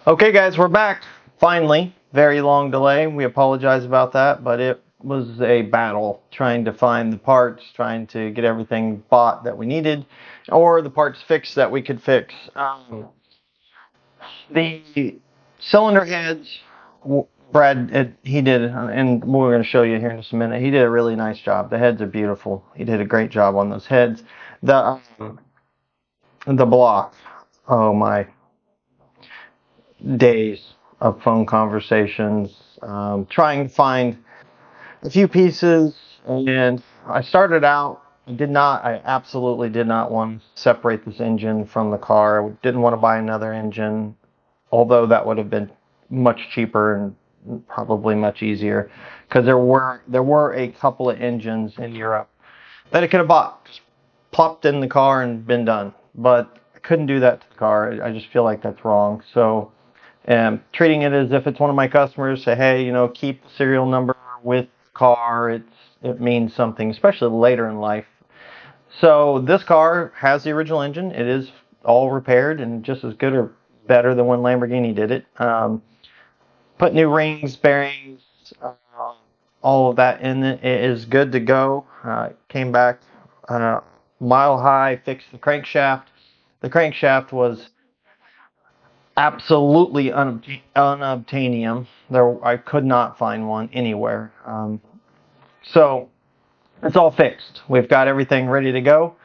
Okay guys, we're back. Finally. Very long delay. We apologize about that, but it was a battle trying to find the parts, trying to get everything bought that we needed, or the parts fixed that we could fix. The cylinder heads, Brad, he did, and we're going to show you here in just a minute, he did a really nice job. The heads are beautiful. He did a great job on those heads. The block, oh my, days of phone conversations, trying to find a few pieces. And I started out, I absolutely did not want to separate this engine from the car. I didn't want to buy another engine, although that would have been much cheaper and probably much easier, because there were a couple of engines in Europe that I could have bought, just plopped in the car and been done. But I couldn't do that to the car. I just feel like that's wrong. So treating it as if it's one of my customers, say, hey, keep the serial number with the car. It means something, especially later in life. So this car has the original engine. It is all repaired and just as good or better than when Lamborghini did it. Put new rings, bearings, all of that in it. It is good to go. Came back mile high, fixed the crankshaft. The crankshaft was absolutely unobtainium. I could not find one anywhere. So it's all fixed. We've got everything ready to go.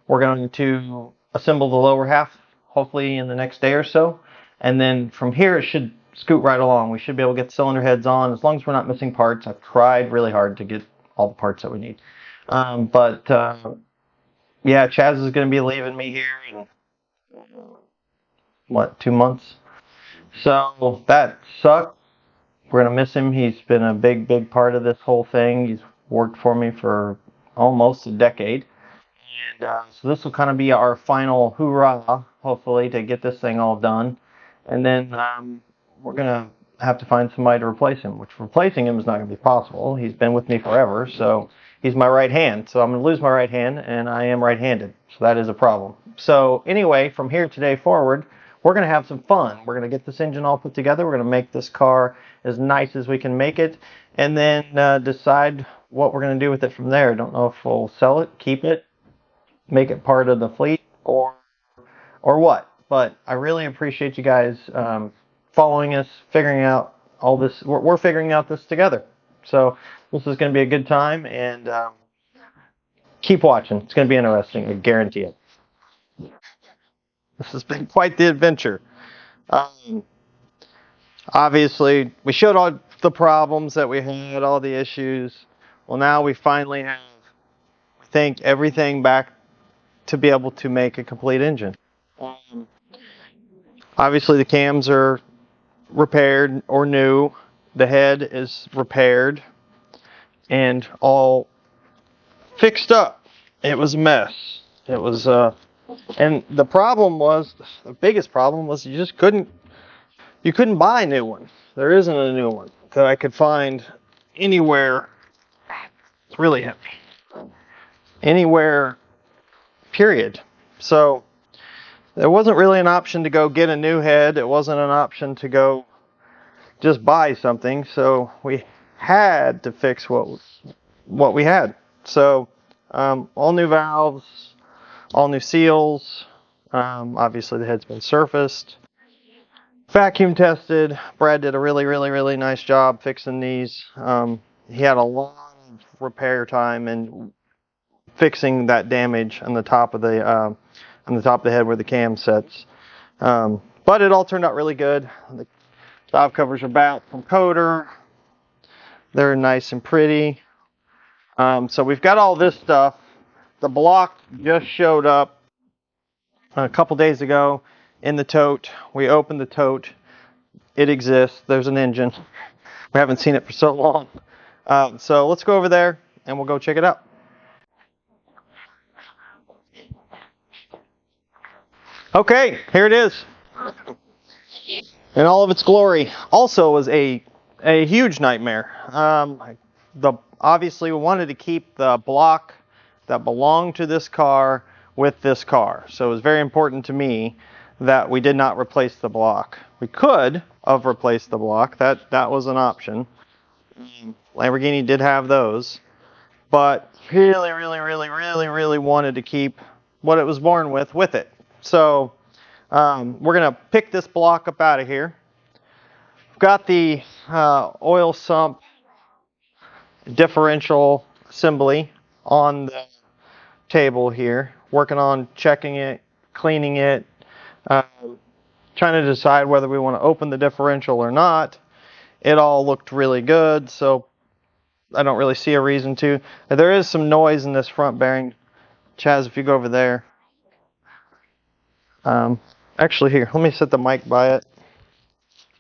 We're going to assemble the lower half, hopefully in the next day or so. And then from here, it should scoot right along. We should be able to get the cylinder heads on as long as we're not missing parts. I've tried really hard to get all the parts that we need. Yeah, Chaz is going to be leaving me here in, 2 months? So that sucks. We're going to miss him. He's been a big, big part of this whole thing. He's worked for me for almost a decade. And so this will kind of be our final hoorah, hopefully, to get this thing all done. And then we're going to have to find somebody to replace him, which replacing him is not going to be possible. He's been with me forever, so he's my right hand. So I'm going to lose my right hand, and I am right-handed. So that is a problem. So anyway, from here today forward, we're going to have some fun. We're going to get this engine all put together. We're going to make this car as nice as we can make it, and then decide what we're going to do with it from there. Don't know if we'll sell it, keep it, make it part of the fleet, or what. But I really appreciate you guys following us, figuring out all this. We're figuring out this together. So this is going to be a good time, and keep watching. It's going to be interesting. I guarantee it. This has been quite the adventure. Obviously, we showed all the problems that we had, all the issues. Well, now we finally have, I think, everything back to be able to make a complete engine. Obviously, the cams are repaired or new. The head is repaired and all fixed up. It was a mess. It was, and the biggest problem was you couldn't buy a new one. There isn't a new one that I could find anywhere. It's really heavy. Anywhere, period. So there wasn't really an option to go get a new head. It wasn't an option to go just buy something. So we had to fix what we had. So all new valves, all new seals. Obviously the head's been surfaced, vacuum tested. Brad did a really, really, really nice job fixing these. He had a lot of repair time and fixing that damage on the top of the head where the cam sets. But it all turned out really good. The valve covers are back from Coder. They're nice and pretty. So we've got all this stuff. The block just showed up a couple days ago in the tote. We opened the tote. It exists. There's an engine. We haven't seen it for so long. So let's go over there and we'll go check it out. Okay, here it is. In all of its glory. Also was a huge nightmare. Obviously we wanted to keep the block that belonged to this car with this car. So it was very important to me that we did not replace the block. We could have replaced the block. That was an option. Lamborghini did have those, but really wanted to keep what it was born with it. So we're gonna pick this block up out of here. We've got the oil sump differential assembly on the table here, working on checking it, cleaning it, trying to decide whether we want to open the differential or not. It all looked really good, so I don't really see a reason to. There is some noise in this front bearing. Chaz, if you go over there. Actually, here, let me set the mic by it.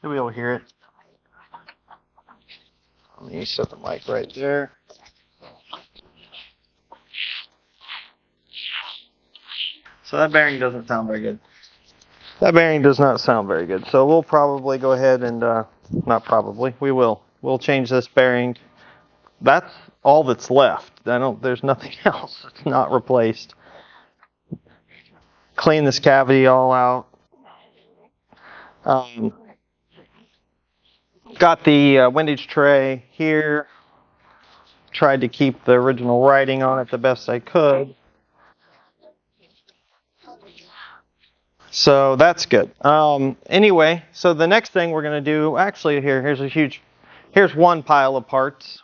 You'll be able to hear it. Let me set the mic right there. So that bearing doesn't sound very good. That bearing does not sound very good. So we'll probably go ahead and, not probably, we will. We'll change this bearing. That's all that's left. There's nothing else. It's not replaced. Clean this cavity all out. Got the windage tray here. Tried to keep the original writing on it the best I could. So that's good. Anyway, so the next thing we're going to do, actually here's one pile of parts.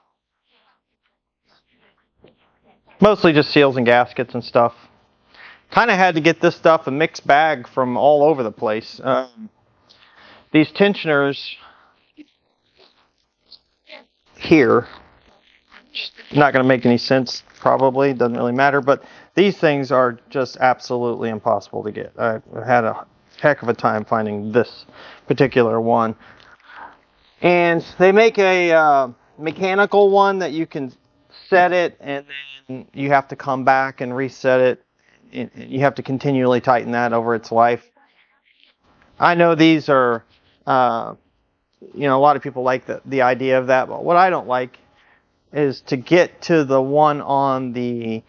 Mostly just seals and gaskets and stuff. Kind of had to get this stuff a mixed bag from all over the place. These tensioners here, not going to make any sense probably, doesn't really matter, but these things are just absolutely impossible to get. I had a heck of a time finding this particular one. And they make a mechanical one that you can set it and then you have to come back and reset it. You have to continually tighten that over its life. I know these are, a lot of people like the idea of that, but what I don't like is to get to the one on the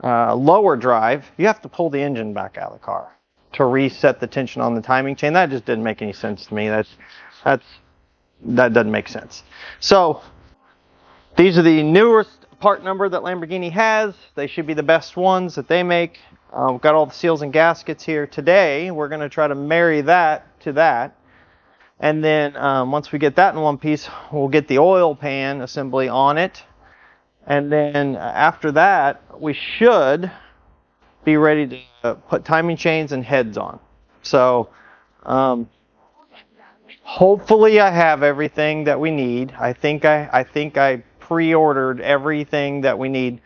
lower drive, you have to pull the engine back out of the car to reset the tension on the timing chain. That just didn't make any sense to me. That doesn't make sense. So these are the newest part number that Lamborghini has. They should be the best ones that they make. We've got all the seals and gaskets here. Today we're going to try to marry that to that. And then once we get that in one piece, we'll get the oil pan assembly on it. And then after that, we should be ready to put timing chains and heads on. So hopefully I have everything that we need. I think I pre-ordered everything that we need.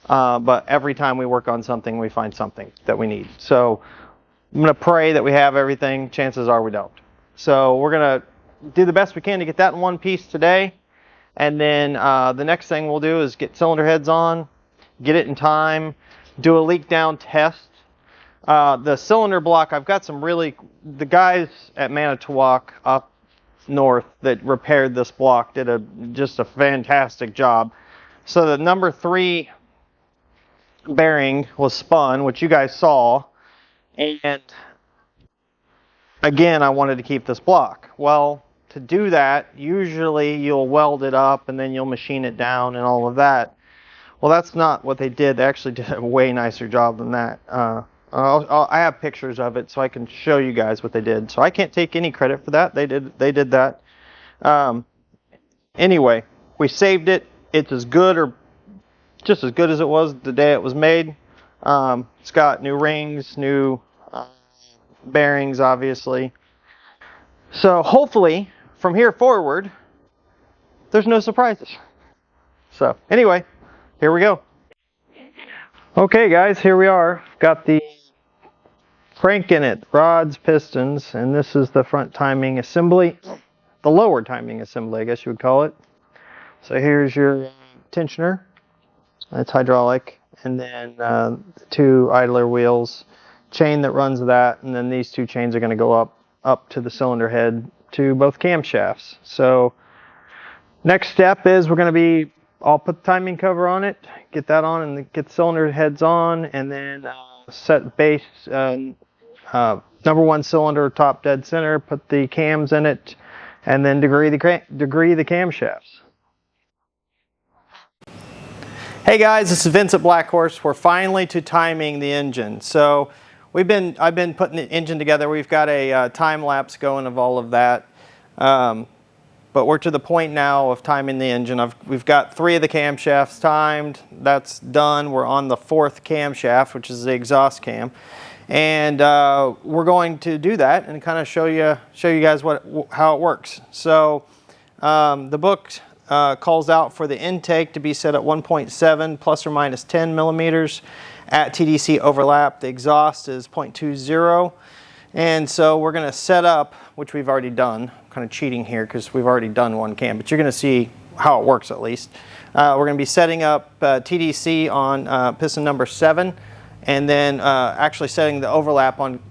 But every time we work on something, we find something that we need. So I'm going to pray that we have everything. Chances are we don't. So we're going to do the best we can to get that in one piece today. And then the next thing we'll do is get cylinder heads on, get it in time, do a leak down test. The cylinder block, I've got the guys at Manitowoc up north that repaired this block did just a fantastic job. So the number 3 bearing was spun, which you guys saw, and again, I wanted to keep this block. Well, to do that, usually you'll weld it up and then you'll machine it down and all of that. Well, that's not what they did. They actually did a way nicer job than that. I have pictures of it so I can show you guys what they did. So I can't take any credit for that. They did that. Anyway, we saved it. It's as good or just as good as it was the day it was made. It's got new rings, new bearings, obviously. So hopefully, from here forward, there's no surprises. So anyway, here we go. Okay, guys, here we are. Got the crank in it, rods, pistons, and this is the front timing assembly, the lower timing assembly, I guess you would call it. So here's your tensioner. It's hydraulic, and then the 2 idler wheels, chain that runs that, and then these 2 chains are going to go up to the cylinder head to both camshafts. So next step is I'll put the timing cover on it, get that on, and get the cylinder heads on, and then set base number one cylinder, top dead center, put the cams in it, and then degree the camshafts. Hey guys, this is Vince at Black Horse. We're finally to timing the engine. So I've been putting the engine together. We've got a time lapse going of all of that. But we're to the point now of timing the engine. We've got 3 of the camshafts timed. That's done. We're on the 4th camshaft, which is the exhaust cam. And we're going to do that and kind of show you guys how it works. So the book calls out for the intake to be set at 1.7 plus or minus 10 millimeters at TDC overlap. The exhaust is 0.20. And so we're going to set up, which we've already done. I'm kind of cheating here because we've already done one cam, but you're going to see how it works at least. We're going to be setting up TDC on piston number 7, and then actually setting the overlap on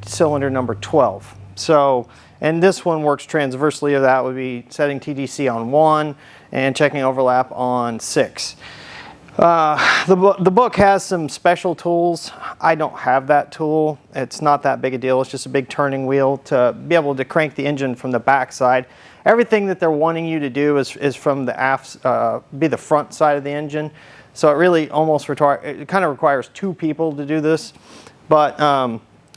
cylinder number 12. So, and this one works transversely. That would be setting TDC on 1 and checking overlap on 6. The book has some special tools. I don't have that tool. It's not that big a deal. It's just a big turning wheel to be able to crank the engine from the back side. Everything that they're wanting you to do is from the aft, be the front side of the engine. So it really almost it kind of requires 2 people to do this. But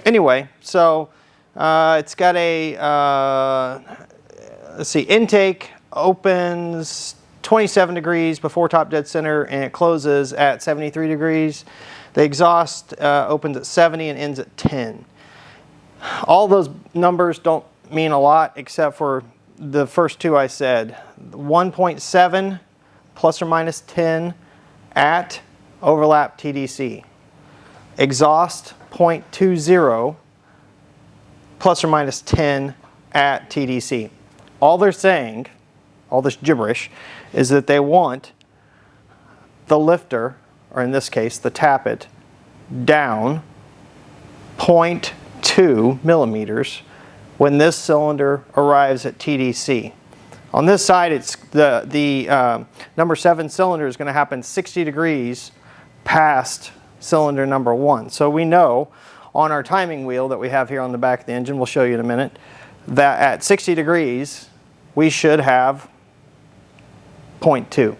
anyway, so it's got a, let's see, intake opens 27 degrees before top dead center, and it closes at 73 degrees. The exhaust opens at 70 and ends at 10. All those numbers don't mean a lot except for the first 2 I said. 1.7 plus or minus 10 at overlap TDC. Exhaust 0.20 plus or minus 10 at TDC. All they're saying, all this gibberish, is that they want the lifter, or in this case the tappet, down 0.2 millimeters when this cylinder arrives at TDC. On this side, it's the number 7 cylinder is going to happen 60 degrees past cylinder number 1. So we know on our timing wheel that we have here on the back of the engine, we'll show you in a minute, that at 60 degrees we should have 0.2.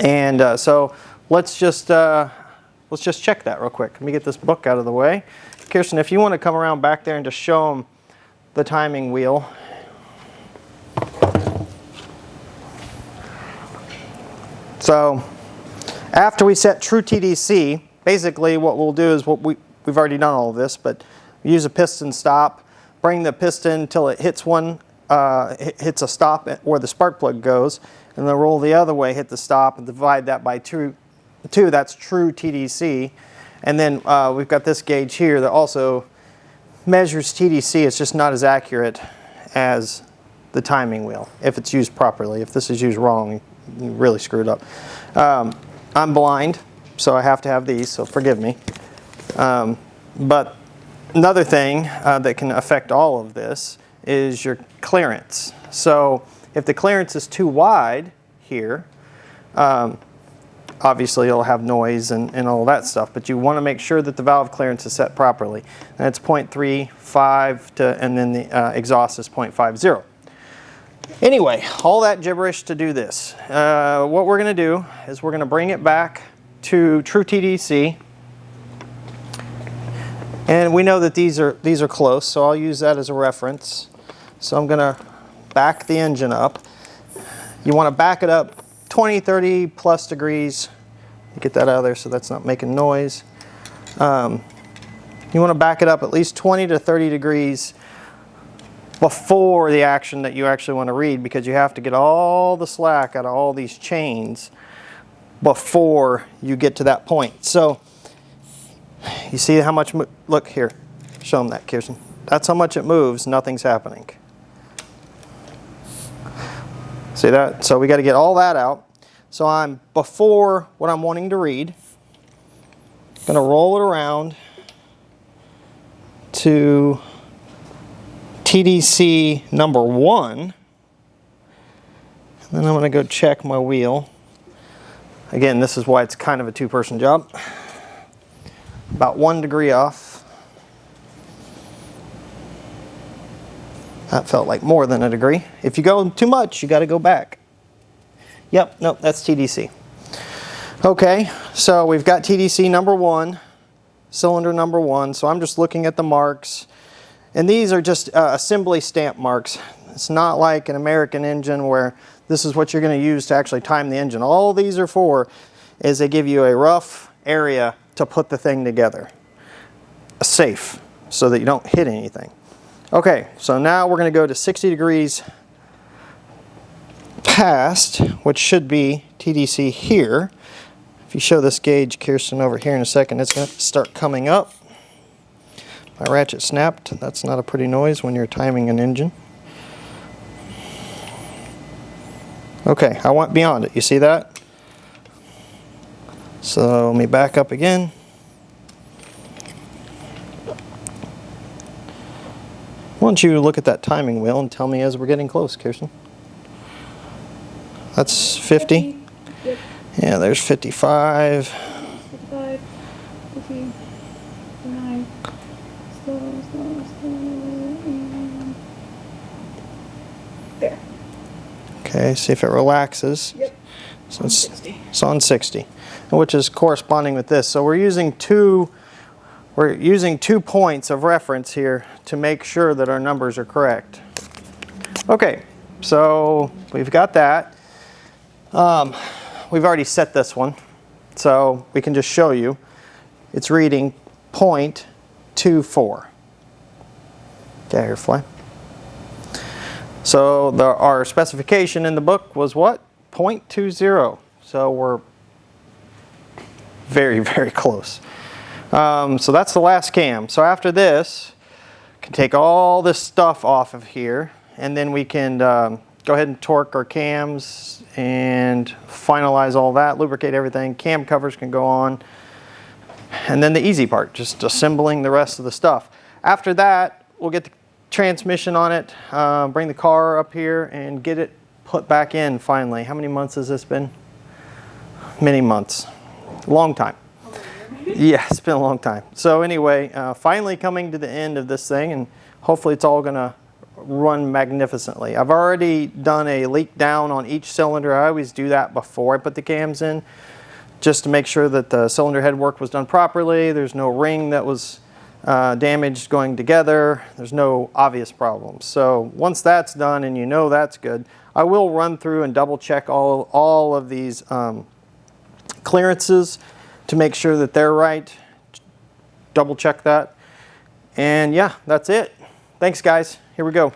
And so let's just check that real quick. Let me get this book out of the way. Kirsten, if you want to come around back there and just show them the timing wheel. So after we set true TDC, basically what we'll do is we've already done all of this, but use a piston stop, bring the piston till it hits hits a stop where the spark plug goes, and then roll the other way, hit the stop, and divide that by 2. That's true TDC. And then we've got this gauge here that also measures TDC. It's just not as accurate as the timing wheel if it's used properly. If this is used wrong, you really screwed up. I'm blind, so I have to have these, so forgive me. But another thing that can affect all of this is your clearance. So if the clearance is too wide here, obviously it'll have noise and all that stuff, but you want to make sure that the valve clearance is set properly. And it's 0.35 and then the exhaust is 0.50. Anyway, all that gibberish to do this. What we're going to do is we're going to bring it back to true TDC. And we know that these are close, so I'll use that as a reference. So I'm going to back the engine up. You want to back it up 20, 30 plus degrees. Get that out of there so that's not making noise. You want to back it up at least 20 to 30 degrees before the action that you actually want to read, because you have to get all the slack out of all these chains before you get to that point. So you see how much, look here, show them that, Kirsten. That's how much it moves, nothing's happening. See that? So we got to get all that out. So I'm before what I'm wanting to read. Going to roll it around to TDC number 1. And then I'm going to go check my wheel. Again, this is why it's kind of a 2-person job. About 1 degree off. That felt like more than a degree. If you go too much, you got to go back. Yep, nope, that's TDC. Okay, so we've got TDC number 1, cylinder number 1. So I'm just looking at the marks. And these are just assembly stamp marks. It's not like an American engine where this is what you're going to use to actually time the engine. All these are for is they give you a rough area to put the thing together. Safe, so that you don't hit anything. Okay, so now we're going to go to 60 degrees past, which should be TDC here. If you show this gauge, Kirsten, over here in a second, it's going to start coming up. My ratchet snapped. That's not a pretty noise when you're timing an engine. Okay, I went beyond it. You see that? So let me back up again. Why don't you look at that timing wheel and tell me as we're getting close, Kirsten? That's 50. Yep. Yeah, there's 55. 55, 59. Slow. And there. Okay, see if it relaxes. Yep. So it's on 60, which is corresponding with this. So we're using two points of reference here to make sure that our numbers are correct. Okay, so we've got that. We've already set this one, so we can just show you. It's reading 0.24. Okay, here, fly. So our specification in the book was what? 0.20. So we're very, very close. So that's the last cam. So after this, we can take all this stuff off of here, and then we can go ahead and torque our cams and finalize all that, lubricate everything. Cam covers can go on. And then the easy part, just assembling the rest of the stuff. After that, we'll get the transmission on it, bring the car up here and get it put back in finally. How many months has this been? Many months. Long time. Yeah, it's been a long time. So anyway, finally coming to the end of this thing, and hopefully it's all going to run magnificently. I've already done a leak down on each cylinder. I always do that before I put the cams in, just to make sure that the cylinder head work was done properly. There's no ring that was damaged going together. There's no obvious problems. So once that's done and you know that's good, I will run through and double check all of these clearances to make sure that they're right. Double check that. And yeah, that's it. Thanks guys. Here we go.